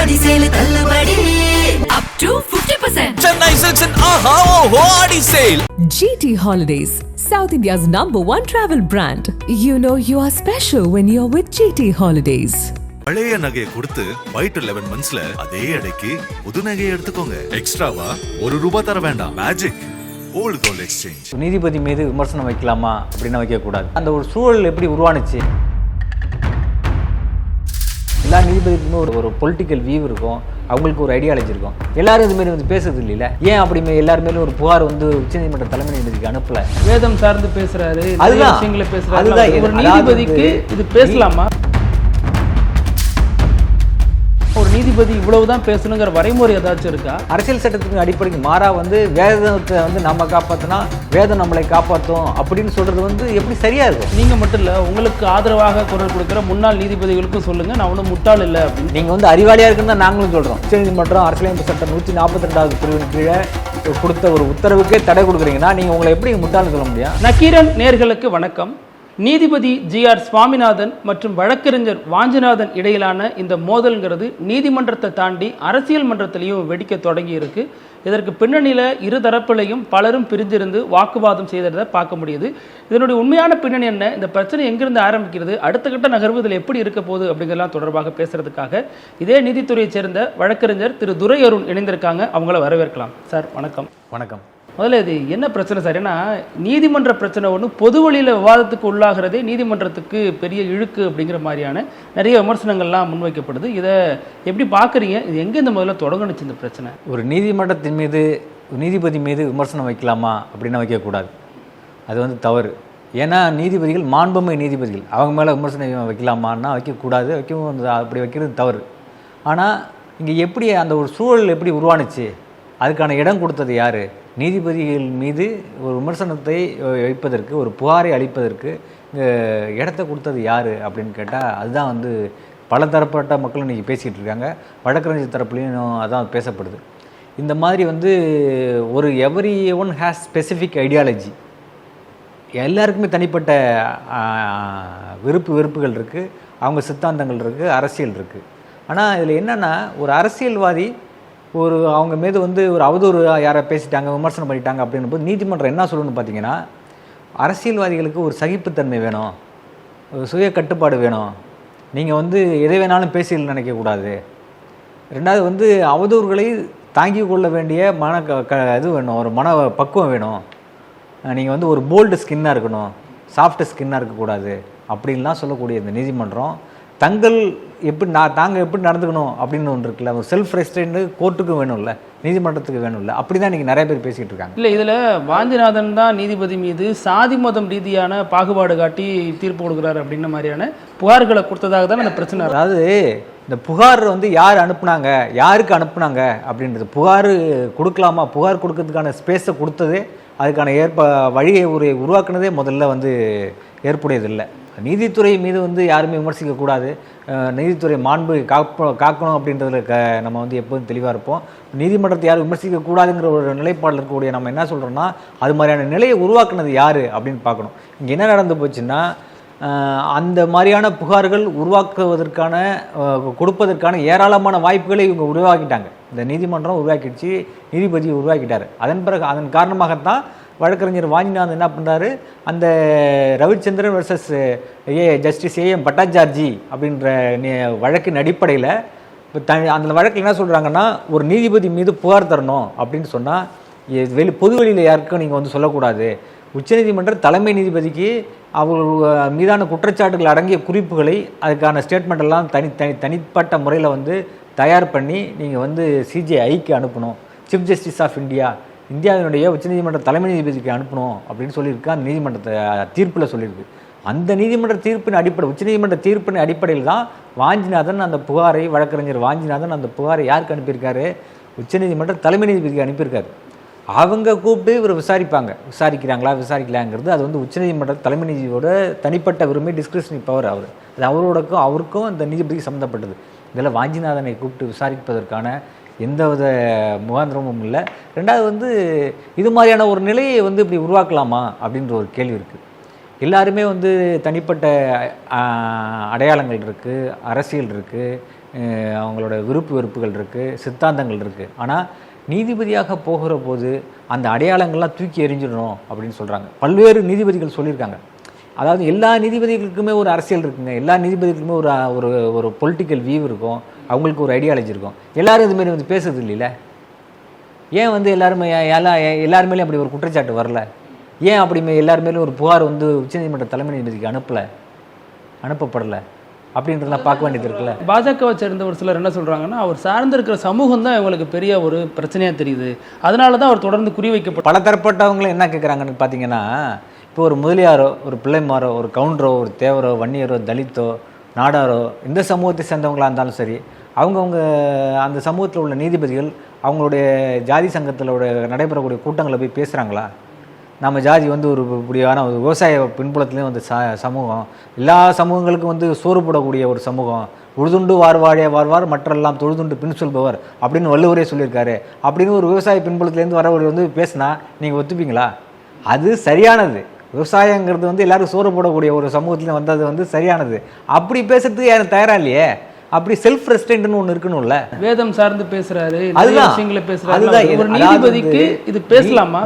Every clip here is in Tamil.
ஆடி சேல் தள்ளுபடி up to 50%. Chennai Silks and Aha Oho Adi Sale. GT Holidays, South India's #1 travel brand. You know you are special when you're with GT Holidays. பழைய நகையை கொடுத்து வைட் 11 மந்த்ஸ்ல அதே எடைக்கு புது நகையை எடுத்துக்கோங்க. எக்ஸ்ட்ராவா ₹1 தர வேண்டாம். Magic old gold exchange. நீதிபதி மீது விமர்சனம் வைக்கலாமா அப்படின்னு வைக்கக்கூடாது. அந்த ஒரு சூழல் எப்படி உருவானுச்சு? எல்லா நீதிபதிக்குமே ஒரு பொலிட்டிக்கல் வியூ இருக்கும், அவங்களுக்கு ஒரு ஐடியாலஜி இருக்கும். எல்லாரும் இதுமாரி வந்து பேசுறது இல்லைல்ல. ஏன் அப்படி எல்லாருமே ஒரு புகார் வந்து உச்சநீதிமன்ற தலைமை நீதிபதிக்கு அனுப்பல? வேதம் சார்ந்து பேசுறாரு, அதுதான் விஷயங்களை பேசுறாரு. அதுதான் ஒரு நீதிபதிக்கு இது பேசலாமா? ஒரு நீதிபதி இவ்வளவுதான் பேசணுங்கிற வரைமுறை ஏதாச்சும் இருக்கா? அரசியல் சட்டத்துக்கு அடிப்படைக்கு மாறா வந்து வேதத்தை வந்து நம்ம காப்பாற்றினா வேதம் நம்மளை காப்பாற்றும் அப்படின்னு சொல்றது வந்து எப்படி சரியா இருக்கும்? நீங்க மட்டும் இல்ல, உங்களுக்கு ஆதரவாக குரல் கொடுக்குற முன்னாள் நீதிபதிகளுக்கும் சொல்லுங்க, நான் ஒன்றும் முட்டாள் இல்லை அப்படின்னு. நீங்க வந்து அறிவாளியா இருக்குன்னு தான் நாங்களும் சொல்றோம். உச்சநீதிமன்றம் அரசியலமைப்பு சட்டம் 142வது பிரிவின் கீழே கொடுத்த ஒரு உத்தரவுக்கே தடை கொடுக்குறீங்கன்னா நீங்க உங்களை எப்படி முட்டாள்னு சொல்ல முடியும்? நக்கீரன் நேர்களுக்கு வணக்கம். நீதிபதி GR சுவாமிநாதன் மற்றும் வழக்கறிஞர் வாஞ்சிநாதன் இடையிலான இந்த மோதல்ங்கிறது நீதிமன்றத்தை தாண்டி அரசியல் மன்றத்திலையும் வெடிக்க தொடங்கி இருக்கு. இதற்கு பின்னணியில் இரு தரப்பிலையும் பலரும் பிரிஞ்சிருந்து வாக்குவாதம் செய்ததை பார்க்க முடியுது. இதனுடைய உண்மையான பின்னணி என்ன, இந்த பிரச்சனை எங்கிருந்து ஆரம்பிக்கிறது, அடுத்த கட்ட நகர்வு இதில் எப்படி இருக்க போகுது அப்படிங்கிறலாம் தொடர்பாக பேசுறதுக்காக இதே நீதித்துறையை சேர்ந்த வழக்கறிஞர் திரு துரை அருண் இணைந்திருக்காங்க. அவங்கள வரவேற்கலாம். சார் வணக்கம். வணக்கம். முதல்ல இது என்ன பிரச்சனை சார்? ஏன்னா நீதிமன்ற பிரச்சனை ஒன்று பொது வழியில் விவாதத்துக்கு உள்ளாகிறதே நீதிமன்றத்துக்கு பெரிய இழுக்கு அப்படிங்கிற மாதிரியான நிறைய விமர்சனங்கள்லாம் முன்வைக்கப்படுது. இதை எப்படி பார்க்குறீங்க? இது எங்கேருந்து முதல்ல தொடங்குனுச்சு இந்த பிரச்சனை? ஒரு நீதிமன்றத்தின் மீது நீதிபதி மீது விமர்சனம் வைக்கலாமா அப்படின்னு வைக்கக்கூடாது. அது வந்து தவறு. ஏன்னா நீதிபதிகள் மாண்புமிகு நீதிபதிகள், அவங்க மேலே விமர்சனம் வைக்கலாமான்னா வைக்கக்கூடாது. வைக்கவும் அப்படி வைக்கிறது தவறு. ஆனால் இங்கே எப்படி அந்த ஒரு சூழல் எப்படி உருவானுச்சு, அதுக்கான இடம் கொடுத்தது யார்? நீதிபதிகள் மீது ஒரு விமர்சனத்தை வைப்பதற்கு, ஒரு புகாரை அளிப்பதற்கு இடத்த கொடுத்தது யார் அப்படின்னு கேட்டால் அதுதான் வந்து பல தரப்பட்ட மக்களும் இன்றைக்கி பேசிகிட்டு இருக்காங்க. வழக்கறிஞர் தரப்புலையும் அதான் பேசப்படுது. இந்த மாதிரி வந்து ஒரு every one has specific ideology. எல்லாருக்குமே தனிப்பட்ட வெறுப்புகள் இருக்குது, அவங்க சித்தாந்தங்கள் இருக்குது, அரசியல் இருக்குது. ஆனால் இதில் என்னென்னா, ஒரு அரசியல்வாதி ஒரு அவங்க மீது வந்து ஒரு அவதூறு யாரை பேசிட்டாங்க, விமர்சனம் பண்ணிட்டாங்க அப்படின்னும் போது நீதிமன்றம் என்ன சொல்லணும்னு பார்த்தீங்கன்னா, அரசியல்வாதிகளுக்கு ஒரு சகிப்புத்தன்மை வேணும், ஒரு சுய கட்டுப்பாடு வேணும். நீங்கள் வந்து எதை வேணாலும் பேசியில் நினைக்கக்கூடாது. ரெண்டாவது வந்து அவதூறுகளை தாங்கி கொள்ள வேண்டிய இது வேணும், ஒரு மன பக்குவம் வேணும். நீங்கள் வந்து ஒரு போல்டு ஸ்கின்னாக இருக்கணும், சாஃப்ட் ஸ்கின்னாக இருக்கக்கூடாது அப்படின்லாம் சொல்லக்கூடிய இந்த நீதிமன்றம் தாங்க எப்படி நடந்துக்கணும் அப்படின்னு ஒன்று இருக்குல்ல, ஒரு செல்ஃப் ரெஸ்ட்ரெயின்ட் கோர்ட்டுக்கும் வேணும்ல, நீதிமன்றத்துக்கு வேணும்ல. அப்படி தான் இன்றைக்கி நிறைய பேர் பேசிகிட்டு இருக்காங்க. இல்லை, இதில் வாஞ்சிநாதன் தான் நீதிபதி மீது சாதி மதம் ரீதியான பாகுபாடு காட்டி தீர்ப்பு கொடுக்குறாரு அப்படின்ற மாதிரியான புகார்களை கொடுத்ததாக தான் அந்த பிரச்சனை. அதாவது இந்த புகார் வந்து யார் அனுப்புனாங்க, யாருக்கு அனுப்புனாங்க அப்படின்றது, புகார் கொடுக்கலாமா, புகார் கொடுக்கறதுக்கான ஸ்பேஸை கொடுத்ததே, அதுக்கான வழியை உருவாக்குனதே முதல்ல வந்து ஏற்புடையதில்லை. நீதித்துறை மீது வந்து யாருமே விமர்சிக்கக்கூடாது, நீதித்துறை மாண்பு காக்கணும் அப்படின்றதுல நம்ம வந்து எப்போதும் தெளிவாக இருப்போம். நீதிமன்றத்தை யாரும் விமர்சிக்கக்கூடாதுங்கிற ஒரு நிலைப்பாடில் இருக்கக்கூடிய நம்ம என்ன சொல்கிறோன்னா, அது மாதிரியான நிலையை உருவாக்குனது யார் அப்படின்னு பார்க்கணும். இங்கே என்ன நடந்து போச்சுன்னா, அந்த மாதிரியான புகார்கள் உருவாக்குவதற்கான கொடுப்பதற்கான ஏராளமான வாய்ப்புகளை இவங்க உருவாக்கிட்டாங்க. இந்த நீதிமன்றம் உருவாக்கிடுச்சு, நீதிபதி உருவாக்கிட்டார். அதன் காரணமாகத்தான் வழக்கறிஞர் வாஞ்சிநாதன் என்ன பண்ணுறாரு, அந்த Ravichandran versus justice AM Bhattacharjee அப்படின்ற வழக்கின் அடிப்படையில் அந்த வழக்கில் என்ன சொல்கிறாங்கன்னா, ஒரு நீதிபதி மீது புகார் தரணும் அப்படின்னு சொன்னால் பொது வெளியில் யாருக்கும் நீங்கள் வந்து சொல்லக்கூடாது. உச்சநீதிமன்ற தலைமை நீதிபதிக்கு அவர் மீதான குற்றச்சாட்டுகள் அடங்கிய குறிப்புகளை, அதுக்கான ஸ்டேட்மெண்ட் எல்லாம் தனிப்பட்ட முறையில் வந்து தயார் பண்ணி நீங்கள் வந்து CJIக்கு அனுப்பணும், சீஃப் ஜஸ்டிஸ் ஆஃப் இந்தியாவினுடைய உச்சநீதிமன்ற தலைமை நீதிபதிக்கு அனுப்பணும் அப்படின்னு சொல்லியிருக்கு. அந்த நீதிமன்றத்தை தீர்ப்பில் சொல்லியிருக்கு. அந்த நீதிமன்ற தீர்ப்பின் உச்சநீதிமன்ற தீர்ப்பின் அடிப்படையில் தான் வாஞ்சிநாதன் அந்த புகாரை, வழக்கறிஞர் வாஞ்சிநாதன் அந்த புகாரை யாருக்கு அனுப்பியிருக்காரு, உச்சநீதிமன்ற தலைமை நீதிபதிக்கு அனுப்பியிருக்காரு. அவங்க கூப்பிட்டு இவர் விசாரிக்கலாங்கிறது அது வந்து உச்சநீதிமன்ற தலைமை நீதிபதியோட தனிப்பட்ட உரிமை, டிஸ்கிரிப்ஷனரி பவர். அது அவருக்கும் அந்த நீதிபதிக்கு சம்மந்தப்பட்டது. இதில் வாஞ்சிநாதனை கூப்பிட்டு விசாரிப்பதற்கான எந்தவித முகாந்திரமும் இல்லை. ரெண்டாவது வந்து இது மாதிரியான ஒரு நிலையை வந்து இப்படி உருவாக்கலாமா அப்படின்ற ஒரு கேள்வி இருக்குது. எல்லாருமே வந்து தனிப்பட்ட அடையாளங்கள் இருக்குது, அரசியல் இருக்குது, அவங்களோட விருப்பு வெறுப்புகள் இருக்குது, சித்தாந்தங்கள் இருக்குது. ஆனால் நீதிபதியாக போகிற போது அந்த அடையாளங்கள்லாம் தூக்கி எறிஞ்சிடணும் அப்படின்னு சொல்கிறாங்க. பல்வேறு நீதிபதிகள் சொல்லியிருக்காங்க. அதாவது எல்லா நீதிபதிகளுக்குமே ஒரு அரசியல் இருக்குங்க, எல்லா நீதிபதிகளுக்குமே ஒரு ஒரு ஒரு பொலிட்டிக்கல் வியூ இருக்கும், அவங்களுக்கு ஒரு ஐடியாலஜி இருக்கும். எல்லோரும் இதுமாரி வந்து பேசுறது இல்லைல்ல. ஏன் வந்து எல்லாருமேலேயும் அப்படி ஒரு குற்றச்சாட்டு வரல? ஏன் அப்படி எல்லாருமேலும் ஒரு புகார் வந்து உச்சநீதிமன்ற தலைமை நீதிபதிக்கு அனுப்பப்படலை அப்படின்றதெல்லாம் பார்க்க வேண்டியது இருக்குல்ல. பாஜகவை சேர்ந்த ஒரு சிலர் என்ன சொல்கிறாங்கன்னா, அவர் சார்ந்து இருக்கிற சமூகம் தான் இவங்களுக்கு பெரிய ஒரு பிரச்சனையாக தெரியுது, அதனால தான் அவர் தொடர்ந்து குறிவைக்கப்பட்ட பல தரப்பட்டவங்களும் என்ன கேட்குறாங்கன்னு பார்த்தீங்கன்னா, இப்போ ஒரு முதலியாரோ, ஒரு பிள்ளைமாரோ, ஒரு கவுண்டரோ, ஒரு தேவரோ, வன்னியரோ, தலித்தோ, நாடாரோ, இந்த சமூகத்தை சேர்ந்தவங்களாக இருந்தாலும் சரி, அவங்கவுங்க அந்த சமூகத்தில் உள்ள நீதிபதிகள் அவங்களுடைய ஜாதி சங்கத்தில் நடைபெறக்கூடிய கூட்டங்களில் போய் பேசுகிறாங்களா? நம்ம ஜாதி வந்து ஒரு இப்படியான ஒரு விவசாய பின்புலத்துலேயும் வந்து சமூகம், எல்லா சமூகங்களுக்கும் வந்து சோறு போடக்கூடிய ஒரு சமூகம், உழுதுண்டு வாழ்வார் மற்றெல்லாம் தொழுதுண்டு பின் சொல்பவர் அப்படின்னு வள்ளுவரே சொல்லியிருக்காரு. அப்படின்னு ஒரு விவசாய பின்புலத்துலேருந்து வரவர் வந்து பேசினா நீங்கள் ஒத்துப்பீங்களா? அது சரியானது. விவசாயங்கிறது வந்து எல்லாரும் சோறு போடக்கூடிய ஒரு சமூகத்தில் வந்தது வந்து சரியானது. அப்படி பேசுறதுக்கு யாரும் தயாராக இல்லையே. அப்படி செல்ஃப் ரெஸ்ட்ரெயின்ட்னு ஒன்று இருக்கணும்ல. வேதம் சார்ந்து பேசுறாரு, அதுதான் விஷயங்களை பேசுறாரு. ஒரு நீதிபதிக்கு இது பேசலாமா?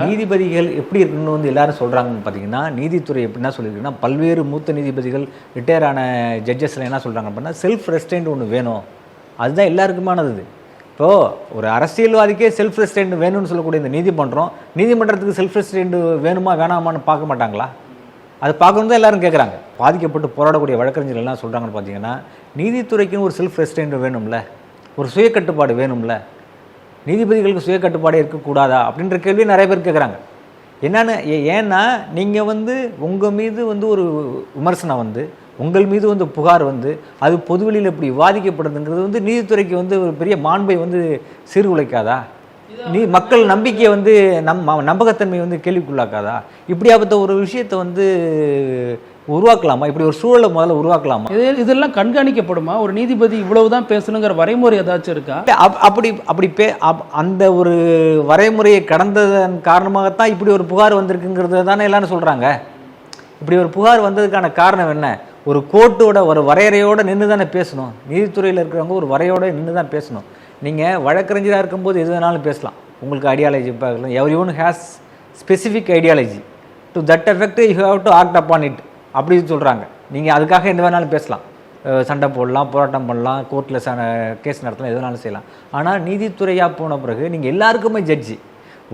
நீதிபதிகள் எப்படி இருக்கணும்னு வந்து எல்லாரும் சொல்றாங்கன்னு பார்த்தீங்கன்னா, நீதித்துறை எப்படின்னா சொல்லியிருக்குன்னா, பல்வேறு மூத்த நீதிபதிகள் ரிட்டையர் ஆன ஜட்ஜஸ்ல என்ன சொல்றாங்க அப்படின்னா, செல்ஃப் ரெஸ்ட்ரெயின்ட் ஒன்று வேணும். அதுதான் எல்லாருக்குமானது. இப்போது ஒரு அரசியல்வாதிக்கே செல்ஃப் ரெஸ்ட்ரெயின்ட் வேணும்னு சொல்லக்கூடிய இந்த நீதிமன்றத்துக்கு செல்ஃப் ரெஸ்ட்ரெயின்ட் வேணுமா வேணாமான்னு பார்க்க மாட்டாங்களா? அது பார்க்கணும் தான் எல்லாரும் கேட்குறாங்க. பாதிக்கப்பட்டு போராடக்கூடிய வழக்கறிஞர்கள் எல்லாம் சொல்கிறாங்கன்னு பார்த்தீங்கன்னா, நீதித்துறைக்குன்னு ஒரு செல்ஃப் ரெஸ்ட்ரெயின்ட் வேணும்ல, ஒரு சுய கட்டுப்பாடு வேணும்ல, நீதிபதிகளுக்கு சுய கட்டுப்பாடு இருக்கக்கூடாதா அப்படின்ற கேள்வி நிறைய பேர் கேட்குறாங்க. என்னென்னு ஏன்னா நீங்கள் வந்து உங்கள் மீது வந்து ஒரு விமர்சனம் வந்து, உங்கள் மீது வந்து புகார் வந்து, அது பொதுவெளியில் இப்படி விவாதிக்கப்படுதுங்கிறது வந்து நீதித்துறைக்கு வந்து ஒரு பெரிய மாண்பை வந்து சீர்குலைக்காதா? மக்கள் நம்பிக்கையை வந்து நம்பகத்தன்மை வந்து கேள்விக்குள்ளாக்காதா? இப்படியாப்பட்ட ஒரு விஷயத்தை வந்து உருவாக்கலாமா? இப்படி ஒரு சூழலை முதல்ல உருவாக்கலாமா? இதெல்லாம் கண்காணிக்கப்படுமா? ஒரு நீதிபதி இவ்வளவுதான் பேசணுங்கிற வரைமுறை ஏதாச்சும் இருக்கா? அந்த ஒரு வரைமுறையை கடந்ததன் காரணமாகத்தான் இப்படி ஒரு புகார் வந்திருக்குங்கிறது தானே எல்லாரும் சொல்றாங்க. இப்படி ஒரு புகார் வந்ததுக்கான காரணம் என்ன? ஒரு கோர்ட்டோட ஒரு வரையறையோடு நின்று தானே பேசணும். நீதித்துறையில் இருக்கிறவங்க ஒரு வரையோடு நின்று தான் பேசணும். நீங்கள் வழக்கறிஞராக இருக்கும்போது எது வேணாலும் பேசலாம். உங்களுக்கு ஐடியாலஜி பார்க்கலாம். Every one has specific ideology. To that effect you have to act upon it அப்படின்னு சொல்கிறாங்க. நீங்கள் அதுக்காக எது வேணாலும் பேசலாம், சண்டை போடலாம், போராட்டம் பண்ணலாம், கோர்ட்டில் கேஸ் நடத்தலாம், எது வேணாலும் செய்யலாம். ஆனால் நீதித்துறையாக போன பிறகு நீங்கள் எல்லாருக்குமே ஜட்ஜி.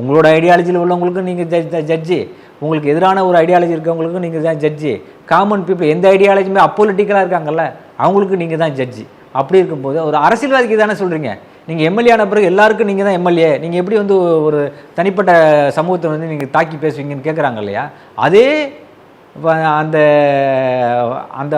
உங்களோட ஐடியாலஜியில் உள்ளவங்களுக்கும் நீங்கள் ஜட்ஜி, உங்களுக்கு எதிரான ஒரு ஐடியாலஜி இருக்கவங்களுக்கும் நீங்கள் தான் ஜட்ஜி, காமன் பீப்புள் எந்த ஐடியாலஜியுமே அப்பொலிட்டிக்கலாக இருக்காங்கல்ல அவங்களுக்கு நீங்கள் தான் ஜட்ஜி. அப்படி இருக்கும்போது ஒரு அரசியல்வாதிக்கு தானே சொல்கிறீங்க, நீங்கள் எம்எல்ஏ ஆன பிறகு எல்லாருக்கும் நீங்கள் தான் எம்எல்ஏ, நீங்கள் எப்படி வந்து ஒரு தனிப்பட்ட சமூகத்தை வந்து நீங்கள் தாக்கி பேசுவீங்கன்னு கேட்குறாங்க இல்லையா? அதே அந்த அந்த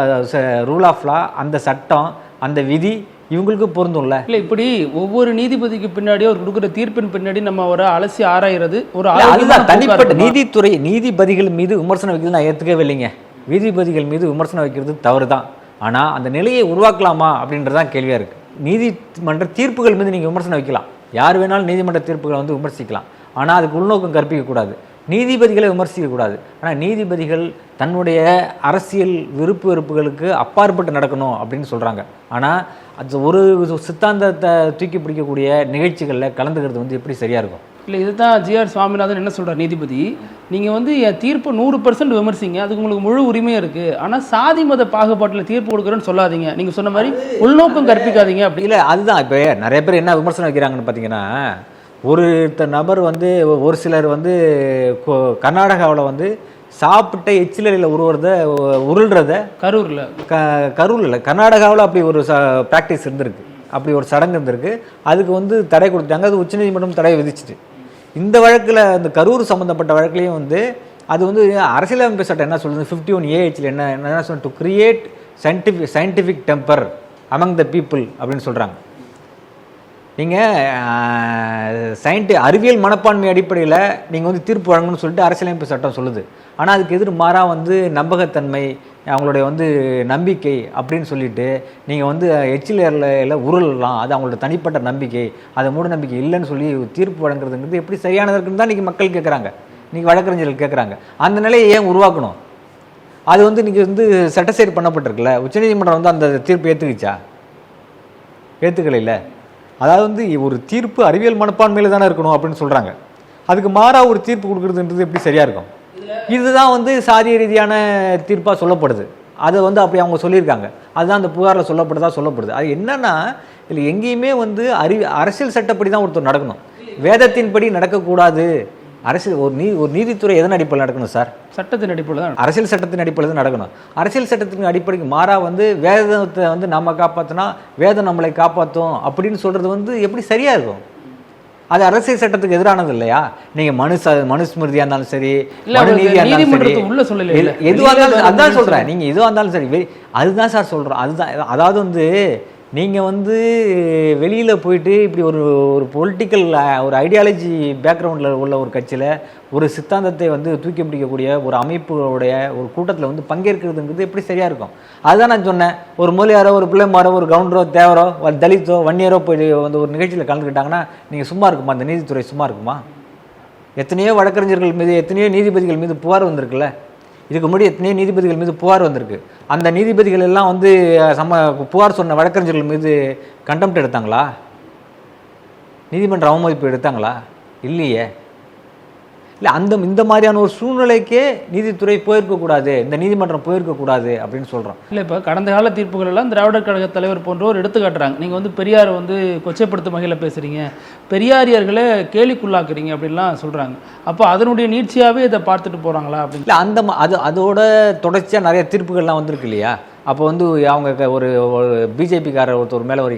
ரூல் ஆஃப் லா, அந்த சட்டம், அந்த விதி இவங்களுக்கு பொருந்தும்ல. இல்லை, இப்படி ஒவ்வொரு நீதிபதிக்கு பின்னாடியோ ஒரு கொடுக்குற தீர்ப்பின் பின்னாடி நம்ம ஒரு அலசி ஆராயிறது ஒரு அதுதான் தனிப்பட்ட நீதித்துறை. நீதிபதிகள் மீது விமர்சனம் வைக்கிறது நான் ஏற்றுக்கவே இல்லைங்க. நீதிபதிகள் மீது விமர்சனம் வைக்கிறது தவறு தான். ஆனால் அந்த நிலையை உருவாக்கலாமா அப்படின்றதான் கேள்வியாக இருக்குது. நீதிமன்ற தீர்ப்புகள் மீது நீங்கள் விமர்சனம் வைக்கலாம், யார் வேணாலும் நீதிமன்ற தீர்ப்புகளை வந்து விமர்சிக்கலாம். ஆனால் அதுக்கு உள்நோக்கம் கற்பிக்கக்கூடாது, நீதிபதிகளை விமர்சிக்கக்கூடாது. ஆனால் நீதிபதிகள் தன்னுடைய அரசியல் விருப்பு வெறுப்புகளுக்கு அப்பாற்பட்டு நடக்கணும் அப்படின்னு சொல்கிறாங்க. ஆனால் அது ஒரு சித்தாந்தத்தை தூக்கி பிடிக்கக்கூடிய நிகழ்ச்சிகளில் கலந்துக்கிறது வந்து எப்படி சரியாக இருக்கும்? இல்லை, இதுதான் ஜிஆர் சுவாமிநாதன் என்ன சொல்கிறார் நீதிபதி, நீங்கள் வந்து என் தீர்ப்பு 100% விமர்சிங்க, அதுக்கு உங்களுக்கு முழு உரிமையாக இருக்குது. ஆனால் சாதி மத பாகுபாட்டில் தீர்ப்பு கொடுக்குறேன்னு சொல்லாதீங்க, நீங்கள் சொன்ன மாதிரி உள்நோக்கம் கற்பிக்காதீங்க அப்படி. இல்லை, அதுதான் இப்போ நிறைய பேர் என்ன விமர்சனம் வைக்கிறாங்கன்னு பார்த்தீங்கன்னா, ஒரு நபர் வந்து ஒரு சிலர் வந்து கர்நாடகாவில் வந்து சாப்பிட்ட எச்சிலையில் உருள்றத கரூரில் இல்லை கர்நாடகாவில் அப்படி ஒரு ப்ராக்டிஸ் இருந்திருக்கு, அப்படி ஒரு சடங்கு இருந்திருக்கு. அதுக்கு வந்து தடை கொடுத்தாங்க, அது உச்சநீதிமன்றம் தடை விதிச்சிட்டு. இந்த வழக்கில் இந்த கரூர் சம்மந்தப்பட்ட வழக்குலையும் வந்து அது வந்து அரசியலமைப்பு சட்டம் என்ன சொல்லுது, 51AH என்ன சொல்ல, to create scientific temper among the people அப்படின்னு சொல்கிறாங்க. நீங்கள் அறிவியல் மனப்பான்மை அடிப்படையில் நீங்கள் வந்து தீர்ப்பு வழங்கணும்னு சொல்லிட்டு அரசியலமைப்பு சட்டம் சொல்லுது. ஆனால் அதுக்கு எதிர்மாறாக வந்து நம்பகத்தன்மை, அவங்களுடைய வந்து நம்பிக்கை அப்படின்னு சொல்லிட்டு நீங்கள் வந்து எச்சில் உருளலாம், அது அவங்களோட தனிப்பட்ட நம்பிக்கை, அது மூட நம்பிக்கை இல்லைன்னு சொல்லி தீர்ப்பு வழங்குறதுங்கிறது எப்படி சரியானதற்குன்னு தான் இன்றைக்கி மக்கள் கேட்குறாங்க, இன்றைக்கி வழக்கறிஞர்கள் கேட்குறாங்க. அந்த நிலையை ஏன் உருவாக்கணும்? அது வந்து இன்றைக்கி வந்து சட்டசேர் பண்ணப்பட்டிருக்குல்ல, உச்சநீதிமன்றம் வந்து அந்த தீர்ப்பு ஏற்றுக்குச்சா? ஏற்றுக்கலை இல்லை. அதாவது வந்து ஒரு தீர்ப்பு அறிவியல் மனப்பான்மையில் தானே இருக்கணும் அப்படின்னு சொல்கிறாங்க. அதுக்கு மாறாக ஒரு தீர்ப்பு கொடுக்குறதுன்றது எப்படி சரியாக இருக்கும்? இதுதான் வந்து சாதிய ரீதியான தீர்ப்பாக சொல்லப்படுது. அதை வந்து அப்படி அவங்க சொல்லியிருக்காங்க. அதுதான் அந்த புகாரில் சொல்லப்படுது. அது என்னன்னா இல்லை எங்கேயுமே வந்து அரசியல் சட்டப்படி தான் ஒருத்தர் நடக்கணும், வேதத்தின்படி நடக்கக்கூடாது. அரசியல் ஒரு நீதித்துறை எதன் அடிப்படையில் நடக்கணும் சார்? சட்டத்தின் அடிப்படையில் தான், அரசியல் சட்டத்தின் அடிப்படையில் தான் நடக்கணும். அரசியல் சட்டத்தின் அடிப்படைக்கு மாறாக வந்து வேதத்தை வந்து நம்ம காப்பாற்றினா வேதம் நம்மளை காப்பாற்றும் அப்படின்னு சொல்கிறது வந்து எப்படி சரியாக இருக்கும்? அது அரசியல் சட்டத்துக்கு எதிரானது இல்லையா? நீங்கள் மனுஸ்மிருதியாக இருந்தாலும் சரி, மனுநீதியாக இருந்தாலும் சரி, எதுவாக இருந்தாலும் அதுதான் சொல்கிறேன். நீங்கள் எதுவாக இருந்தாலும் சரி, அதுதான் சார் சொல்கிறோம். அதுதான் அதாவது வந்து நீங்கள் வந்து வெளியில் போயிட்டு இப்படி ஒரு பொலிட்டிக்கல் ஒரு ஐடியாலஜி பேக்ரவுண்டில் உள்ள ஒரு கட்சியில் ஒரு சித்தாந்தத்தை வந்து தூக்கி பிடிக்கக்கூடிய ஒரு அமைப்புடைய ஒரு கூட்டத்தில் வந்து பங்கேற்கிறதுங்கிறது எப்படி சரியாக இருக்கும்? அதுதான் நான் சொன்னேன். ஒரு மூலையாரோ ஒரு பிள்ளைமாரோ ஒரு கவுண்டரோ தேவரோ ஒரு தலித்தோ வன்னியரோ போய் வந்து ஒரு நிகழ்ச்சியில் கலந்துக்கிட்டாங்கன்னா நீங்கள் சும்மா இருக்குமா? அந்த நீதித்துறை சும்மா இருக்குமா? எத்தனையோ வழக்கறிஞர்கள் மீது எத்தனையோ நீதிபதிகள் மீது புகார் வந்திருக்குல்ல. இதுக்கு முன்னாடி எத்தனையோ நீதிபதிகள் மீது புகார் வந்திருக்கு. அந்த நீதிபதிகள் எல்லாம் வந்து புகார் சொன்ன வழக்கறிஞர்கள் மீது கண்டெம்ட் எடுத்தாங்களா? நீதிமன்ற அவமதிப்பு எடுத்தாங்களா? இல்லையே. இல்லை, இந்த மாதிரியான ஒரு சூழ்நிலைக்கே நீதித்துறை போயிருக்கக்கூடாது, இந்த நீதிமன்றம் போயிருக்கக்கூடாது அப்படின்னு சொல்கிறோம். இல்லை, இப்போ கடந்த கால தீர்ப்புகள் எல்லாம் திராவிடர் கழக தலைவர் போன்றோர் எடுத்துக்காட்டுறாங்க. நீங்கள் வந்து பெரியார் வந்து கொச்சைப்படுத்தும் வகையில் பேசுகிறீங்க, பெரியாரியர்களை கேலிக்குள்ளாக்குறீங்க அப்படின்லாம் சொல்கிறாங்க. அப்போ அதனுடைய நீட்சியாகவே இதை பார்த்துட்டு போகிறாங்களா அப்படின்னு? இல்லை, அதோட தொடர்ச்சியாக நிறைய தீர்ப்புகள்லாம் வந்திருக்கு இல்லையா? அப்போ வந்து அவங்க ஒரு பிஜேபிக்காரர் ஒருத்தர் மேலே ஒரு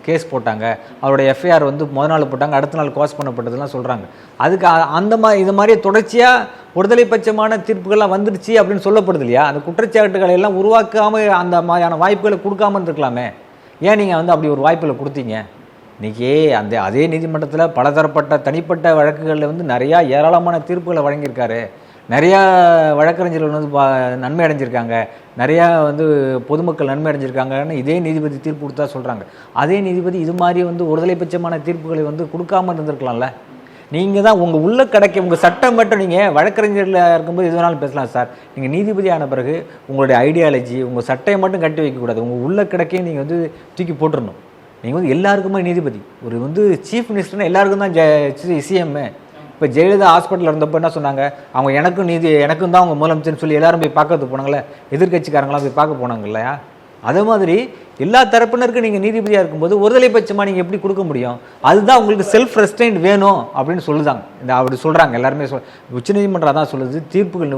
கேஸ் போட்டாங்க. அவருடைய எஃப்ஐஆர் வந்து முதல் நாள் போட்டாங்க, அடுத்த நாள் கோஸ் பண்ணப்பட்டதுலாம் சொல்கிறாங்க. அதுக்கு இது மாதிரி தொடர்ச்சியாக ஒருதலை பட்சமான தீர்ப்புகள்லாம் வந்துடுச்சு அப்படின்னு சொல்லப்படுது இல்லையா? அந்த குற்றச்சாட்டுகளை எல்லாம் உருவாக்காமல் அந்த மாதிரியான வாய்ப்புகளை கொடுக்காம இருந்திருக்கலாமே. ஏன் நீங்கள் வந்து அப்படி ஒரு வாய்ப்புகளை கொடுத்தீங்க? இன்றைக்கி அதே நீதிமன்றத்தில் பலதரப்பட்ட தனிப்பட்ட வழக்குகளில் வந்து நிறையா ஏராளமான தீர்ப்புகளை வழங்கியிருக்காரு. நிறையா வழக்கறிஞர்கள் வந்து நன்மை அடைஞ்சிருக்காங்க, நிறையா வந்து பொதுமக்கள் நன்மை அடைஞ்சிருக்காங்கன்னு இதே நீதிபதி தீர்ப்பு கொடுத்தா சொல்கிறாங்க. அதே நீதிபதி இது மாதிரி வந்து ஒருதலை பட்சமான தீர்ப்புகளை வந்து கொடுக்காமல் இருந்திருக்கலாம்ல. நீங்கள் தான் உங்கள் உள்ள கிடைக்க உங்கள் சட்டம் மட்டும் நீங்கள் வழக்கறிஞரில் இருக்கும்போது எது வேணாலும் பேசலாம் சார். நீங்கள் நீதிபதி ஆன பிறகு உங்களுடைய ஐடியாலஜி உங்கள் சட்டையை மட்டும் கட்டி வைக்கக்கூடாது. உங்கள் உள்ள கிடைக்கையும் நீங்கள் வந்து தூக்கி போட்டுடணும். நீங்கள் வந்து எல்லாருக்குமே நீதிபதி. ஒரு வந்து சீஃப் மினிஸ்டர்னா எல்லாருக்கும் தான் சிஎம்ஏ. இப்போ ஜெயலலிதா ஹாஸ்பிட்டலில் இருந்தப்போ என்ன சொன்னாங்க? அவங்க எனக்கும் தான் அவங்க முதலமைச்சர்னு சொல்லி எல்லாரும் போய் பார்க்கறதுக்கு போனாங்களே, எதிர்கட்சிக்காரங்களாம் போய் பார்க்க போனாங்க இல்லையா? அதே மாதிரி எல்லா தரப்பினருக்கும் நீங்கள் நீதிபதியாக இருக்கும்போது ஒருதலை பட்சமாக நீங்கள் எப்படி கொடுக்க முடியும்? அதுதான் உங்களுக்கு செல்ஃப் ரெஸ்ட்ரெயின்ட் வேணும் அப்படின்னு சொல்லுதாங்க. அப்படி சொல்கிறாங்க எல்லாருமே. உச்சநீதிமன்றம் தான் சொல்லுது,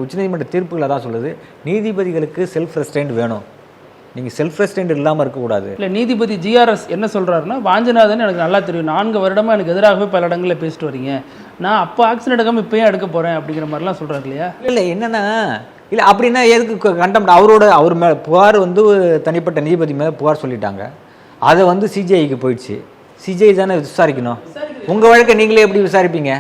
உச்சநீதிமன்ற தீர்ப்புகளை தான் சொல்லுது, நீதிபதிகளுக்கு செல்ஃப் ரெஸ்ட்ரெயின்ட் வேணும். நீங்கள் செல்ஃப் ரெஸ்ட்ரெயின்ட் இல்லாமல் இருக்கக்கூடாது. இல்லை, நீதிபதி ஜிஆர்எஸ் என்ன சொல்கிறாருன்னா, வாஞ்சநாதன் எனக்கு நல்லா தெரியும், 4 வருடமாக எனக்கு எதிராகவே பல இடங்களில் பேசிட்டு வரீங்க, நான் அப்போ ஆக்ஷன் எடுக்காமல் இப்போயும் எடுக்க போகிறேன் அப்படிங்கிற மாதிரிலாம் சொல்கிறாரு இல்லையா? இல்லை என்னென்னா, இல்லை அப்படின்னா எதுக்கு கண்டெம்ட்? அவர் மேலே புகார் வந்து தனிப்பட்ட நீதிபதி மேலே புகார் சொல்லிட்டாங்க. அதை வந்து சிஜிஐக்கு போயிடுச்சு. சிஜிஐ தானே விசாரிக்கணும். உங்கள் வழக்கை நீங்களே எப்படி விசாரிப்பீங்க?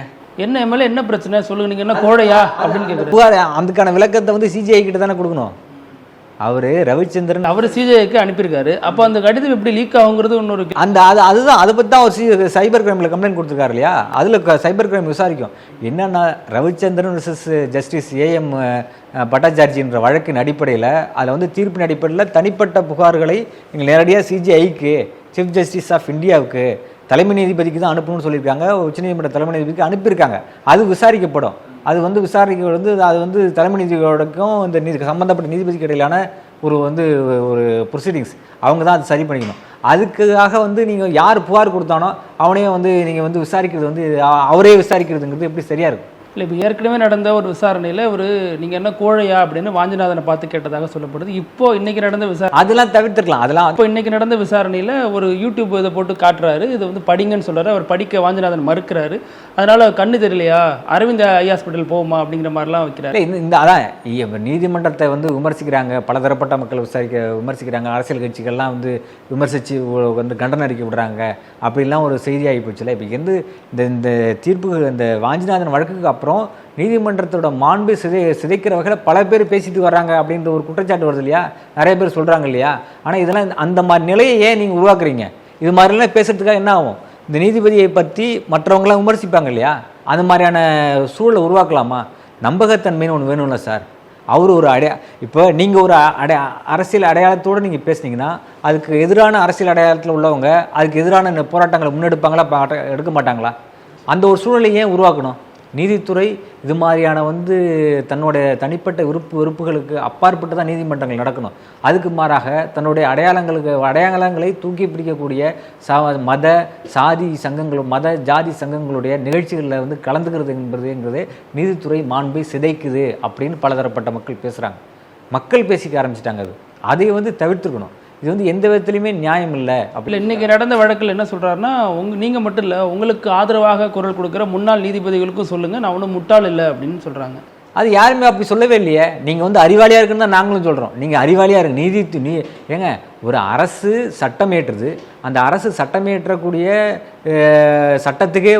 என்ன எம்எல்ஏ என்ன பிரச்சனை சொல்லுங்க, நீங்கள் என்ன கோழையா அப்படின்னு கேட்குறது. புகார் அதுக்கான விளக்கத்தை வந்து சிஜிஐ கிட்ட தானே கொடுக்கணும். அவர் ரவிச்சந்திரன் அவர் சிஜிஐக்கு அனுப்பியிருக்காரு. அப்போ அந்த கடிதம் எப்படி லீக் ஆகுங்கிறது இன்னொரு அதுதான். அதை பற்றி தான் அவர் சைபர் கிரைமில் கம்ப்ளைண்ட் கொடுத்துருக்காரு இல்லையா? அதில் சைபர் கிரைம் விசாரிக்கும். என்னென்னா, ரவிச்சந்திரன் விசஸ் ஜஸ்டிஸ் ஏஎம் பட்டாச்சார்ஜின்ற வழக்கின் அடிப்படையில் அதில் வந்து தீர்ப்பின் அடிப்படையில் தனிப்பட்ட புகார்களை நீங்கள் நேரடியாக சிஜிஐக்கு, சீஃப் ஜஸ்டிஸ் ஆஃப் இந்தியாவுக்கு, தலைமை நீதிபதிக்கு தான் அனுப்பணும்னு சொல்லியிருக்காங்க. உச்சநீதிமன்ற தலைமை நீதிபதிக்கு அனுப்பியிருக்காங்க. அது விசாரிக்கப்படும். அது வந்து விசாரிக்க வந்து அது வந்து தலைமை நீதிபதியோடக்கும் இந்த சம்மந்தப்பட்ட நீதிபதிக்கு இடையிலான ஒரு ப்ரொசீடிங்ஸ் அவங்க தான் அது சரி பண்ணிக்கணும். அதுக்காக வந்து நீங்கள் யார் புகார் கொடுத்தானோ அவனையும் வந்து நீங்கள் வந்து விசாரிக்கிறது வந்து அவரே விசாரிக்கிறதுங்கிறது எப்படி சரியாக இருக்கும்? இல்லை, இப்போ ஏற்கனவே நடந்த ஒரு விசாரணையில் நீங்கள் என்ன கோழையா அப்படின்னு வாஞ்சநாதனை பார்த்து கேட்டதாக சொல்லப்படுது. இப்போ இன்னைக்கு நடந்த விசாரணை அதெல்லாம் தவிர்த்துக்கலாம். அதெல்லாம் இப்போ இன்னைக்கு நடந்த விசாரணையில் ஒரு யூடியூப் இதை போட்டு காட்டுறாரு, இது வந்து படிங்கன்னு சொல்கிறாரு. அவர் படிக்க வாஞ்சநாதன் மறுக்கிறாரு. அதனால கண்ணு தெரியலையா, அரவிந்த் ஐ ஹாஸ்பிட்டல் போகுமா அப்படிங்கிற மாதிரிலாம் வைக்கிறாரு. அதான் நீதிமன்றத்தை வந்து விமர்சிக்கிறாங்க, பலதரப்பட்ட மக்கள் விமர்சிக்கிறாங்க, அரசியல் கட்சிகள்லாம் வந்து விமர்சித்து வந்து கண்டன அறிக்கை விடுறாங்க, அப்படிலாம் ஒரு செய்தி ஆகி போச்சுல. இப்போ இந்த தீர்ப்புகள் இந்த வாஞ்சிநாதன் வழக்குக்கு அப்புறம் நீதிமன்றத்தோட மாண்பு சிதைக்கிற வகையில் பல பேர் பேசிட்டு வர்றாங்க அப்படின்ற ஒரு குற்றச்சாட்டு வருது இல்லையா? நிறைய பேர் சொல்கிறாங்க இல்லையா? ஆனால் இதெல்லாம் அந்த மாதிரி நிலையை ஏன் நீங்கள் உருவாக்குறீங்க? இது மாதிரிலாம் பேசுறதுக்காக என்ன ஆகும்? இந்த நீதிபதியை பற்றி மற்றவங்களாம் விமர்சிப்பாங்க இல்லையா? அந்த மாதிரியான சூழலை உருவாக்கலாமா? நம்பகத்தன்மைன்னு ஒன்று வேணும்ல சார். அவர் ஒரு இப்போ நீங்கள் ஒரு அரசியல் அடையாளத்தோடு நீங்கள் பேசுனீங்கன்னா அதுக்கு எதிரான அரசியல் அடையாளத்தில் உள்ளவங்க அதுக்கு எதிரான போராட்டங்களை முன்னெடுப்பாங்களா எடுக்க மாட்டாங்களா? அந்த ஒரு சூழ்நிலையை ஏன் உருவாக்கணும்? நீதித்துறை இது மாதிரியான தன்னுடைய தனிப்பட்ட விருப்புகளுக்கு அப்பாற்பட்டு தான் நீதிமன்றங்கள் நடக்கணும். அதுக்கு மாறாக தன்னுடைய அடையாளங்களை தூக்கி பிடிக்கக்கூடிய மத சாதி சங்கங்கள் ஜாதி சங்கங்களுடைய நிகழ்ச்சிகளில் கலந்துக்கிறது என்பதுங்கிறதே நீதித்துறை மாண்பை சிதைக்குது அப்படின்னு பலதரப்பட்ட மக்கள் பேசுகிறாங்க. மக்கள் பேசிக்க ஆரம்பிச்சிட்டாங்க. அதை தவிர்த்துக்கணும். இது எந்த விதத்துலையுமே நியாயம் இல்லை. அப்படி இன்னைக்கு நடந்த வழக்கில் என்ன சொல்கிறாருன்னா, நீங்கள் மட்டும் இல்லை, உங்களுக்கு ஆதரவாக குரல் கொடுக்குற முன்னாள் நீதிபதிகளுக்கும் சொல்லுங்கள், நான் ஒன்றும் முட்டாள் இல்லை அப்படின்னு சொல்கிறாங்க. அது யாருமே அப்படி சொல்லவே இல்லையே. நீங்கள் அறிவாளியாக இருக்குன்னு தான் நாங்களும் சொல்கிறோம். நீங்கள் அறிவாளியாக இருக்கு. ஏங்க, ஒரு அரசு சட்டம் ஏற்றுது, அந்த அரசு சட்டமேற்றக்கூடிய சட்டத்துக்கே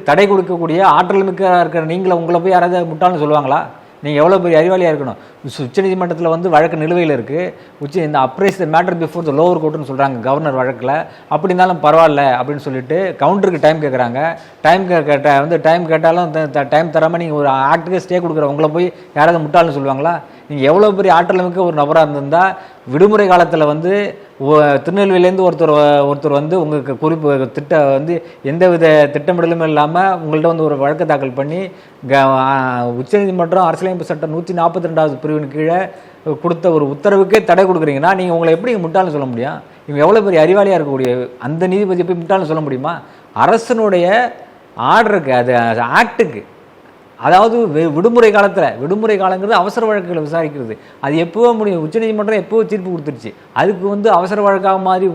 தடை கொடுக்கக்கூடிய ஆற்றல் மிக்க இருக்கிற நீங்கள உங்களை போய் யாராவது முட்டாள்னு சொல்லுவாங்களா? நீங்கள் எவ்வளோ பெரிய அறிவாளியாக இருக்கணும். உச்சநீதிமன்றத்தில் வழக்கு நிலுவையில் இருக்குது. இந்த apprise the matter before the lower கோர்ட்டுன்னு சொல்கிறாங்க கவர்னர் வழக்கில். அப்படி இருந்தாலும் பரவாயில்ல அப்படின்னு சொல்லிட்டு கவுண்டருக்கு டைம் கேட்குறாங்க. டைம் கேட்டாலும் டைம் தராமல் நீங்கள் ஒரு ஆக்டுக்கு ஸ்டே கொடுக்குற உங்களை போய் யாராவது முட்டாள்னு சொல்லுவாங்களா? நீங்கள் எவ்வளோ பெரிய ஆற்றல் மிக்க ஒரு நபராக இருந்திருந்தால் விடுமுறை காலத்தில் திருநெல்வேலியிலேருந்து ஒருத்தர் உங்களுக்கு குறிப்பு எந்த வித திட்டமிடலும் இல்லாமல் உங்கள்கிட்ட ஒரு வழக்கு தாக்கல் பண்ணி உச்சநீதிமன்றம் அரசியலமைப்பு சட்டம் 142வது பிரிவின் கீழே கொடுத்த ஒரு உத்தரவுக்கே தடை கொடுக்குறீங்கன்னா நீங்கள் உங்களை எப்படி முட்டாள்னு சொல்ல முடியும்? இவங்க எவ்வளோ பெரிய அறிவாளியாக இருக்கக்கூடிய அந்த நீதிபதியை போய் முட்டாள்னு சொல்ல முடியுமா? அரசனுடைய ஆர்டருக்கு அது ஆக்டுக்கு, அதாவது விடுமுறை காலங்கிறது அவசர வழக்குகளை விசாரிக்கிறது. அது எப்போவோ முடியும். உச்சநீதிமன்றம் எப்போவோ தீர்ப்பு கொடுத்துருச்சு. அதுக்கு அவசர வழக்காக மாதிரி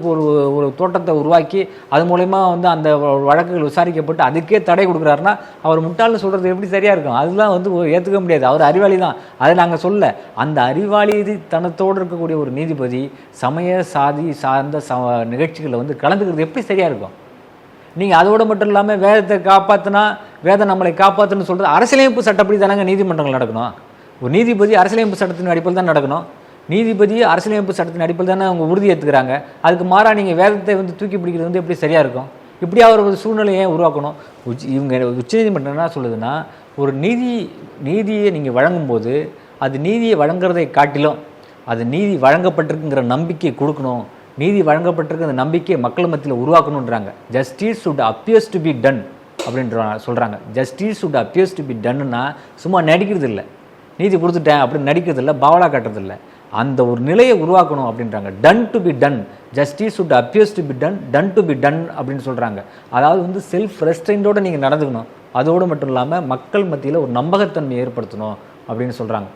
ஒரு தோட்டத்தை உருவாக்கி அது மூலயமா அந்த வழக்குகள் விசாரிக்கப்பட்டு அதுக்கே தடை கொடுக்குறாருன்னா அவர் முட்டாள்னு சொல்கிறது எப்படி சரியாக இருக்கும்? அதெல்லாம் ஏற்றுக்க முடியாது. அவர் அறிவாளி தான், அதை நாங்கள் சொல்ல. அந்த அறிவாளி தனத்தோடு இருக்கக்கூடிய ஒரு நீதிபதி சமய சாதி சார்ந்த நிகழ்ச்சிகளில் கலந்துக்கிறது எப்படி சரியாக இருக்கும்? நீங்கள் அதோடு மட்டும் இல்லாமல் வேதத்தை காப்பாற்றினா வேதம் நம்மளை காப்பாற்றுன்னு சொல்கிறது அரசியலமைப்பு சட்டப்படி தானங்க நீதிமன்றங்கள் நடக்கணும். ஒரு நீதிபதி அரசியலமைப்பு சட்டத்தின் அடிப்படையில் தான் நடக்கணும். நீதிபதி அரசியலமைப்பு சட்டத்தின் அடிப்படையில் தானே அவங்க உறுதி ஏற்றுக்கிறாங்க. அதுக்கு மாறாக நீங்கள் வேதத்தை தூக்கி பிடிக்கிறது எப்படி சரியாக இருக்கும்? இப்படியா ஒரு சூழ்நிலையை உருவாக்கணும். இவங்க உச்சநீதிமன்றம் என்ன சொல்லுதுன்னா, ஒரு நீதியை நீங்கள் வழங்கும்போது அது நீதியை வழங்குறதை காட்டிலும் அது நீதி வழங்கப்பட்டிருக்குங்கிற நம்பிக்கை கொடுக்கணும். நீதி வழங்கப்பட்டிருக்க அந்த நம்பிக்கையை மக்கள் மத்தியில் உருவாக்கணுன்றாங்க. Justice should appears to be done அப்படின்ற சொல்கிறாங்க. Justice should appears to be டன்னுன்னா சும்மா நடிக்கிறது இல்லை, நீதி கொடுத்துட்டேன் அப்படின்னு நடிக்கிறது இல்லை, பாவலா காட்டுறது இல்லை. அந்த ஒரு நிலையை உருவாக்கணும் அப்படின்றாங்க. Done to be ton, justice should appears to be ton, done to be ton அப்படின்னு சொல்கிறாங்க. அதாவது செல்ஃப் ரெஸ்ட்ரெயின்டோடு நீங்கள் நடந்துக்கணும். அதோடு மட்டும் இல்லாமல் மக்கள் மத்தியில் ஒரு நம்பகத்தன்மையை ஏற்படுத்தணும் அப்படின்னு சொல்கிறாங்க.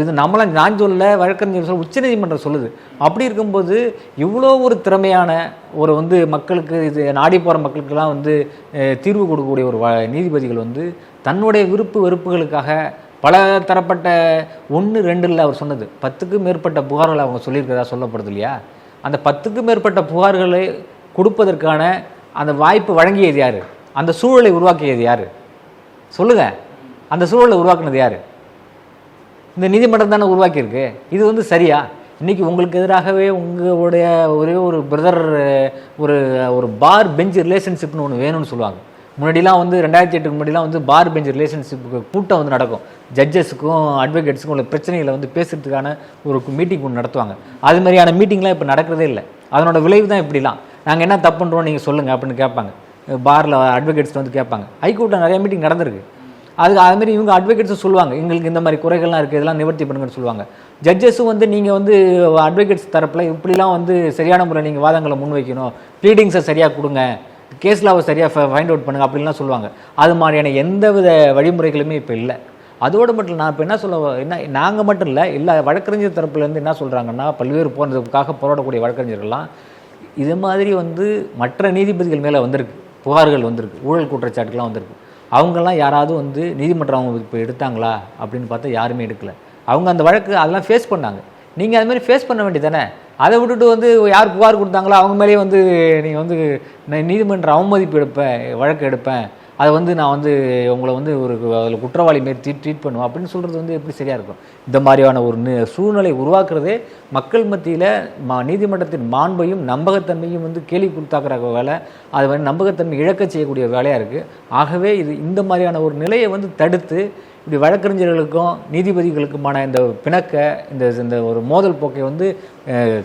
இது நான் சொல்ல, வழக்கறிஞர் சொல்ல, உச்சநீதிமன்றம் சொல்லுது. அப்படி இருக்கும்போது இவ்வளோ ஒரு திறமையான ஒரு மக்களுக்கு இது நாடி போகிற மக்களுக்கெல்லாம் தீர்வு கொடுக்கக்கூடிய ஒரு நீதிபதிகள் தன்னுடைய வெறுப்புகளுக்காக பல தரப்பட்ட 1-2 அவர் சொன்னது 10க்கும் மேற்பட்ட புகார்களை அவங்க சொல்லியிருக்கிறதா சொல்லப்படுது இல்லையா? அந்த 10க்கும் மேற்பட்ட புகார்களை கொடுப்பதற்கான அந்த வாய்ப்பு வழங்கியது யார்? அந்த சூழலை உருவாக்கியது யார்? சொல்லுங்கள். அந்த சூழலை உருவாக்குனது யார்? இந்த நீதிமன்றம் தானே உருவாக்கியிருக்கு. இது சரியா? இன்றைக்கி உங்களுக்கு எதிராகவே உங்களுடைய ஒரே ஒரு பிரதர் ஒரு பார் பெஞ்ச் ரிலேஷன்ஷிப்னு ஒன்று வேணும்னு சொல்லுவாங்க. முன்னாடிலாம் 2008 முன்னாடிலாம் பார் பெஞ்ச் ரிலேஷன்ஷிப்புக்கு கூட்டம் நடக்கும். ஜட்ஜஸுக்கும் அட்வொகேட்ஸுக்கும் உள்ள பிரச்சனைகளை பேசுறதுக்கான ஒரு மீட்டிங் ஒன்று நடத்துவாங்க. அது மாதிரியான மீட்டிங்லாம் இப்போ நடக்கிறதே இல்லை. அதனோட விளைவு தான் இப்படிலாம். நாங்கள் என்ன தப்பு பண்ணுறோம் நீங்கள் சொல்லுங்கள் அப்படின்னு கேட்பாங்க. பாரில் அட்வொகேட்ஸ் ஹைகோர்ட்டில் நிறைய மீட்டிங் நடந்திருக்கு. அதுமாரி இவங்க அட்வொகேட்ஸும் சொல்லுவாங்க, எங்களுக்கு இந்த மாதிரி குறைகள்லாம் இருக்குது, இதெல்லாம் நிவர்த்தி பண்ணுங்கன்னு சொல்லுவாங்க. ஜட்ஜஸும் நீங்கள் அட்வொகேட்ஸ் தரப்பில் இப்படிலாம் சரியான முறையில் நீங்கள் வாதங்களை முன்வைக்கணும், ப்ளீடிங்ஸை சரியாக கொடுங்க, கேஸ்லாவை சரியாக ஃபைண்ட் அவுட் பண்ணுங்கள் அப்படின்லாம் சொல்லுவாங்க. அது மாதிரியான எந்த வித வழிமுறைகளுமே இப்போ இல்லை. அதோடு மட்டும் நான் இப்போ நாங்கள் மட்டும் இல்லை, எல்லா வழக்கறிஞர் தரப்புலேருந்து என்ன சொல்கிறாங்கன்னா, பல்வேறு போன்றதுக்காக போராடக்கூடிய வழக்கறிஞர்கள்லாம் இது மாதிரி மற்ற நீதிபதிகள் மேலே புகார்கள் ஊழல் குற்றச்சாட்டுகள்லாம் அவங்கெல்லாம் யாராவது நீதிமன்றம் அவங்க இப்போ எடுத்தாங்களா அப்படின்னு பார்த்தா யாருமே எடுக்கலை. அவங்க அந்த வழக்கு அதெல்லாம் ஃபேஸ் பண்ணாங்க. நீங்கள் அதுமாதிரி ஃபேஸ் பண்ண வேண்டியதானே? அதை விட்டுட்டு யார் புகார் கொடுத்தாங்களோ அவங்க மேலேயே நீங்கள் நீதிமன்ற அவமதிப்பு வழக்கு எடுப்பேன், அதை நான் உங்களை ஒரு அதில் குற்றவாளி மாரி ட்ரீட் பண்ணுவோம் அப்படின்னு சொல்கிறது எப்படி சரியாக இருக்கும்? இந்த மாதிரியான ஒரு சூழ்நிலை உருவாக்குறதே மக்கள் மத்தியில் நீதிமன்றத்தின் மாண்பையும் நம்பகத்தன்மையும் கேள்வி கொடுத்தாக்குற வேலை, அது நம்பகத்தன்மை இழக்க செய்யக்கூடிய வேலையாக இருக்குது. ஆகவே இந்த மாதிரியான ஒரு நிலையை தடுத்து இப்படி வழக்கறிஞர்களுக்கும் நீதிபதிகளுக்குமான இந்த பிணக்க இந்த ஒரு மோதல் போக்கை வந்து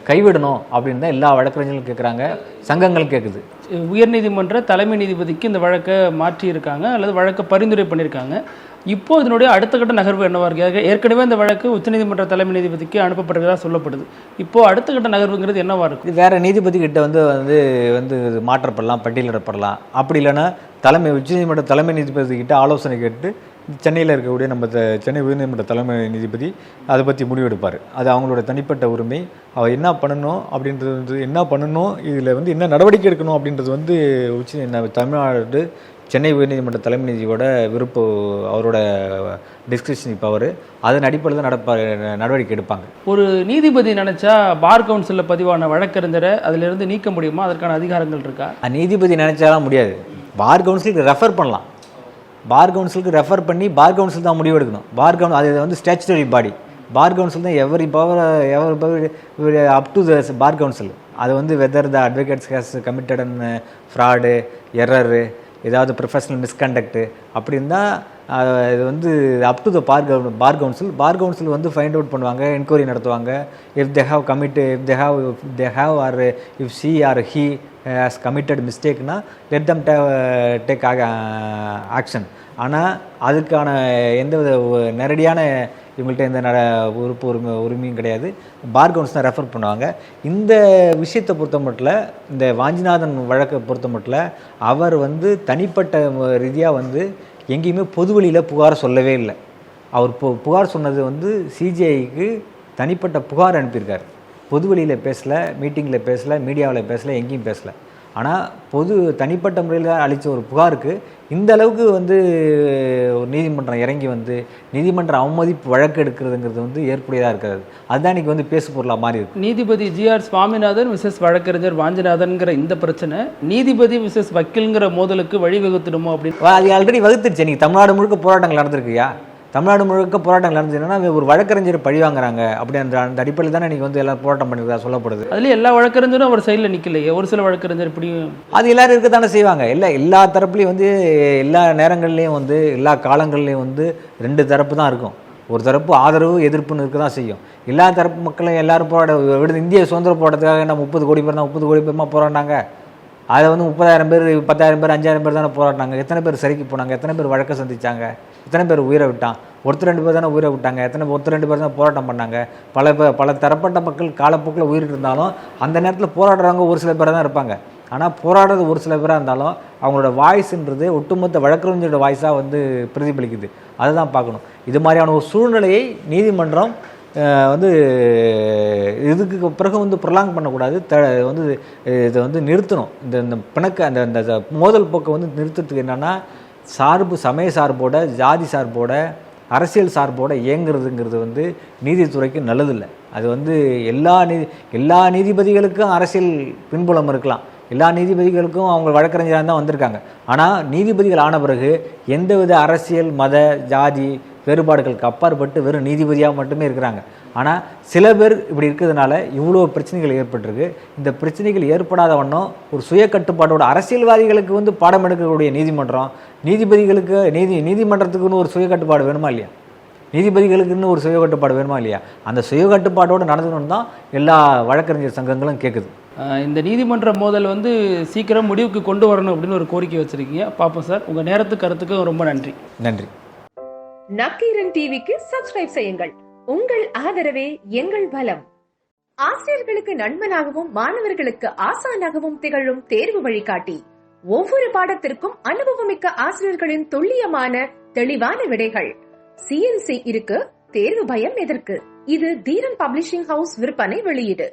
கைவிடணும் அப்படின்னு தான் எல்லா வழக்கறிஞர்களும் கேட்குறாங்க, சங்கங்களும் கேட்குது. உயர்நீதிமன்ற தலைமை நீதிபதிக்கு இந்த வழக்கை மாற்றியிருக்காங்க அல்லது வழக்கை பரிந்துரை பண்ணியிருக்காங்க. இப்போ இதனுடைய அடுத்த கட்ட நகர்வு என்னவா இருக்கு? ஏற்கனவே இந்த வழக்கு உச்சநீதிமன்ற தலைமை நீதிபதிக்கு அனுப்பப்படுறதா சொல்லப்படுது. இப்போ அடுத்த கட்ட நகர்வுங்கிறது என்னவா இருக்கு? இது வேற நீதிபதி கிட்ட வந்து மாற்றப்படலாம், பட்டியலிடப்படலாம். அப்படி இல்லைன்னா உச்சநீதிமன்ற தலைமை நீதிபதி கிட்ட ஆலோசனை கேட்டு சென்னையில் இருக்கக்கூடிய நம்ம சென்னை உயர்நீதிமன்ற தலைமை நீதிபதி அதை பற்றி முடிவெடுப்பார். அது அவங்களோட தனிப்பட்ட உரிமை. அவர் என்ன பண்ணணும் அப்படின்றது என்ன பண்ணணும், இதில் வந்து என்ன நடவடிக்கை எடுக்கணும் அப்படின்றது தமிழ்நாடு சென்னை உயர்நீதிமன்ற தலைமை நீதியோட அவரோட டிஸ்கிரிப்ஷன் பவர். அதன் அடிப்படையில் தான் நடவடிக்கை எடுப்பாங்க. ஒரு நீதிபதி நினைச்சா பார் கவுன்சிலில் பதிவான வழக்கறிஞரை அதிலிருந்து நீக்க முடியுமா? அதற்கான அதிகாரங்கள் இருக்கா? நீதிபதி நினைச்சாலாம் முடியாது. பார் கவுன்சிலுக்கு ரெஃபர் பண்ணலாம். பார் கவுன்சிலுக்கு ரெஃபர் பண்ணி பார் கவுன்சில் தான் முடிவு எடுக்கணும். அது வந்து ஸ்டாச்சுட்டரி பாடி. பார் கவுன்சில் தான் every power up to the bar council. அது வந்து whether the advocates has committed and fraud, error, ஏதாவது ப்ரொஃபஷனல் மிஸ்கண்டக்ட் அப்படின்னு தான் இது வந்து up to the bar council. Bar council வந்து ஃபைண்ட் அவுட் பண்ணுவாங்க, என்கொயரி நடத்துவாங்க. If they have or if she or he has committed மிஸ்டேக்னா லெட் தம் டேக் ஆக்ஷன். ஆனால் அதுக்கான எந்தவித நேரடியான இவங்கள்ட்ட எந்த உரிமையும் கிடையாது. பார் கவுன்சில் தான் ரெஃபர் பண்ணுவாங்க. இந்த விஷயத்தை பொறுத்த மட்டும், இந்த வாஞ்சிநாதன் வழக்கை பொறுத்த மட்டும் அவர் வந்து தனிப்பட்ட ரீதியாக வந்து எங்கேயுமே பொதுவெளியில் புகார் சொல்லவே இல்லை. அவர் புகார் சொன்னது வந்து சிஜிஐக்கு தனிப்பட்ட புகார் அனுப்பியிருக்கார். பொதுவெளியில் பேசலை, மீட்டிங்கில் பேசலை, மீடியாவில் பேசலை, எங்கேயும் பேசலை. ஆனால் தனிப்பட்ட முறையில் அளித்த ஒரு புகாருக்கு இந்த அளவுக்கு வந்து ஒரு நீதிமன்றம் இறங்கி வந்து நீதிமன்ற அவமதிப்பு வழக்கு எடுக்கிறதுங்கிறது வந்து ஏற்புடையதாக இருக்கிறது. அதுதான் இன்றைக்கி வந்து பேசு பொருளாக மாறி இருக்கு. நீதிபதி ஜிஆர் சுவாமிநாதன் விசஸ் வழக்கறிஞர் வாஞ்சிநாதன்கிற இந்த பிரச்சனை நீதிபதி விசஸ் வக்கீல்ங்கிற மோதலுக்கு வழிவகுத்துடுமோ அப்படின்னு அது ஆல்ரெடி வகுத்துருச்சு. நீங்கள் தமிழ்நாடு முழுக்க போராட்டங்கள் நடந்திருக்குயா? தமிழ்நாடு முழுக்க போராட்டங்கள் நடந்துச்சுன்னா ஒரு வழக்கறிஞர் பழி வாங்குறாங்க அப்படி அந்த அடிப்படையில் தானே நீங்கள் வந்து எல்லாம் போராட்டம் பண்ணிருக்கா சொல்லப்படுது. அதுலேயே எல்லா வழக்கறிஞரும் அவர் சைடில் நிற்கலையே. ஒரு சில வழக்கறிஞர் இப்படியும் அது எல்லாரும் இருக்க தானே செய்வாங்க. எல்லா தரப்புலையும் வந்து எல்லா நேரங்கள்லேயும் வந்து எல்லா காலங்கள்லேயும் வந்து ரெண்டு தரப்பு தான் இருக்கும். ஒரு தரப்பு ஆதரவு எதிர்ப்புன்னு இருக்க தான் செய்யும். எல்லா தரப்பு மக்களும் எல்லாரும் போராட இந்திய சுதந்திர போராட்டத்துக்காக என்ன 30 கோடி பேர் தான் 30 கோடி பேருமா போராடினாங்க. அதை வந்து 30,000 பேர் 10,000 பேர் 5,000 பேர் தானே போராடினாங்க. எத்தனை பேர் சிறைக்கு போனாங்க, எத்தனை பேர் வழக்கை சந்திச்சாங்க, எத்தனை பேர் உயிரை விட்டான்? ஒருத்தர் 2 பேர் தானே உயிரை விட்டாங்க. ஒருத்தர் 2 பேர் தான் போராட்டம் பண்ணாங்க. பல தரப்பட்ட மக்கள் காலப்போக்கில் உயிரிட்டு இருந்தாலும் அந்த நேரத்தில் போராடுறவங்க ஒரு சில பேர் தான் இருப்பாங்க. ஆனால் போராடுறது ஒரு சில பேராக இருந்தாலும் அவங்களோட வாய்ஸ்ன்றது ஒட்டுமொத்த வழக்கறிஞரோட வாய்ஸாக வந்து பிரதிபலிக்குது. அதை தான் பார்க்கணும். இது மாதிரியான ஒரு சூழ்நிலையை நீதிமன்றம் வந்து இதுக்கு பிறகு வந்து ப்ரொலாங் பண்ணக்கூடாது. இதை வந்து நிறுத்தணும். இந்த பிணக்க அந்த மோதல் போக்கை வந்து நிறுத்துறதுக்கு என்னென்னா சமய சார்போட, ஜாதி சார்போட, அரசியல் சார்போட இயங்குறதுங்கிறது வந்து நீதித்துறைக்கு நல்லதில்லை. அது வந்து எல்லா நீதிபதிகளுக்கும் அரசியல் பின்புலம் இருக்கலாம். எல்லா நீதிபதிகளுக்கும் அவங்க வழக்கறிஞராக தான் வந்திருக்காங்க. ஆனால் நீதிபதிகள் ஆன பிறகு எந்தவித அரசியல், மத, ஜாதி வேறுபாடுகளுக்கு அப்பாற்பட்டு வெறும் நீதிபதியாக மட்டுமே இருக்கிறாங்க. ஆனால் சில பேர் இப்படி இருக்கிறதுனால இவ்வளோ பிரச்சனைகள் ஏற்பட்டிருக்கு. இந்த பிரச்சனைகள் ஏற்படாத வண்ணம் ஒரு சுய கட்டுப்பாட்டோட அரசியல்வாதிகளுக்கு வந்து பாடம் எடுக்கக்கூடிய நீதிமன்றம், நீதிபதிகளுக்கு நீதிமன்றத்துக்குன்னு ஒரு சுய கட்டுப்பாடு வேணுமா இல்லையா? நீதிபதிகளுக்குன்னு ஒரு சுய கட்டுப்பாடு வேணுமா இல்லையா? அந்த சுய கட்டுப்பாட்டோடு நடந்துக்கணும்னு தான் எல்லா வழக்கறிஞர் சங்கங்களும் கேட்குது. இந்த நீதிமன்ற மோதல் வந்து சீக்கிரம் முடிவுக்கு கொண்டு வரணும் அப்படின்னு ஒரு கோரிக்கை வச்சிருக்கீங்க. பார்ப்போம் சார். உங்கள் நேரத்துக்கு கருத்துக்கு ரொம்ப நன்றி. நன்றி. நக்கீரன் டிவிக்கு சப்ஸ்கிரைப் செய்யுங்கள். உங்கள் ஆதரவே எங்கள் பலம். ஆசிரியர்களுக்கு நண்பனாகவும் மாணவர்களுக்கு ஆசானாகவும் திகழும் தேர்வு வழிகாட்டி. ஒவ்வொரு பாடத்திற்கும் அனுபவமிக்க ஆசிரியர்களின் துல்லியமான தெளிவான விடைகள். CNC இருக்கு, தேர்வு பயம் எதற்கு? இது தீரன் பப்ளிஷிங் ஹவுஸ் விற்பனை வெளியீடு.